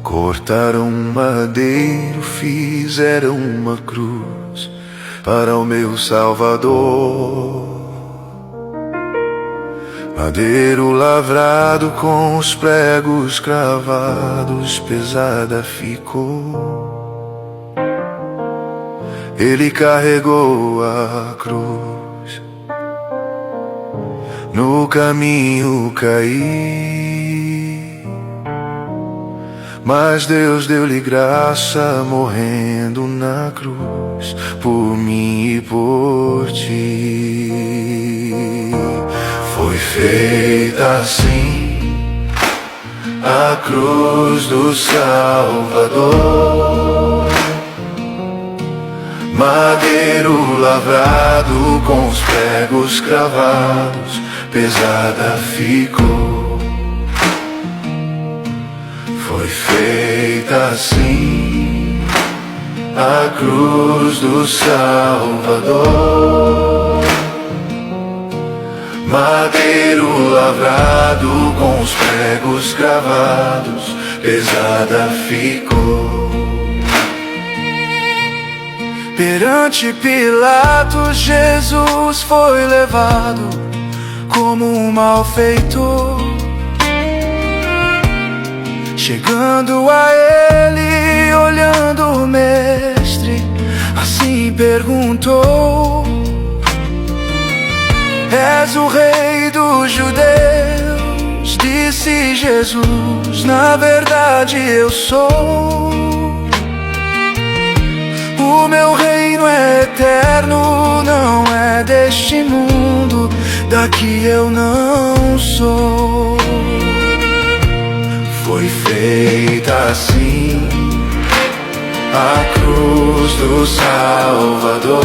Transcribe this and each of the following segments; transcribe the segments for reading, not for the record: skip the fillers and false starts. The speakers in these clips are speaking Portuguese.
Cortaram um madeiro, fizeram uma cruz para o meu Salvador. Madeiro lavrado com os pregos cravados, pesada ficou. Ele carregou a cruz, no caminho caí, mas Deus deu-lhe graça, morrendo na cruz, por mim e por ti. Foi feita assim a cruz do Salvador, madeiro lavrado com os pregos cravados, pesada ficou. Foi feita assim a cruz do Salvador, madeiro lavrado com os pregos cravados, pesada ficou. Perante Pilatos, Jesus foi levado como um malfeitor. Chegando a ele, olhando o mestre, assim perguntou: És o rei dos judeus? Disse Jesus: na verdade eu sou. O meu reino é eterno, não é deste mundo, daqui eu não sou. Foi feita assim a cruz do Salvador,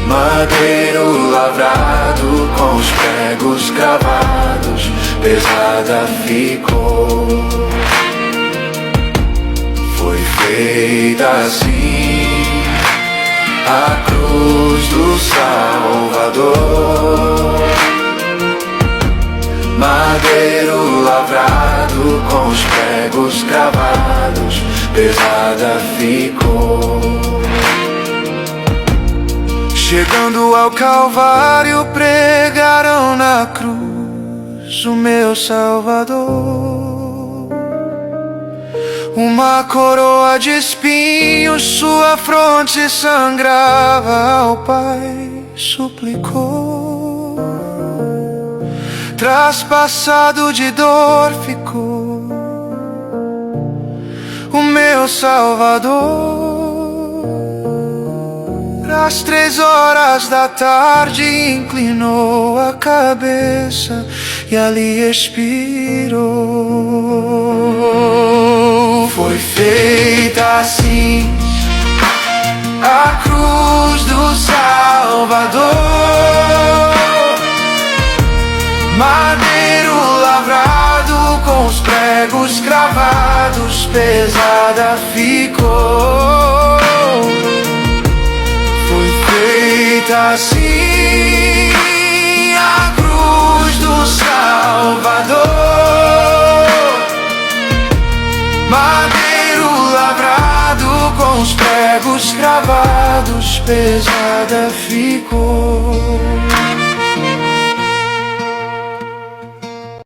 madeiro lavrado com os pregos cravados, pesada ficou. Foi feita assim a cruz do Salvador, madeiro lavrado com os pregos cravados, pesada ficou. Chegando ao Calvário, pregaram na cruz o meu Salvador. Uma coroa de espinhos, sua fronte sangrava, ao Pai suplicou. Traspassado de dor ficou o meu Salvador. Às 3 da tarde inclinou a cabeça e ali expirou. Foi feita assim a cruz do Salvador, madeiro lavrado com os pregos cravados, pesada ficou. Foi feita assim a cruz do Salvador, madeiro lavrado com os pregos cravados, pesada ficou.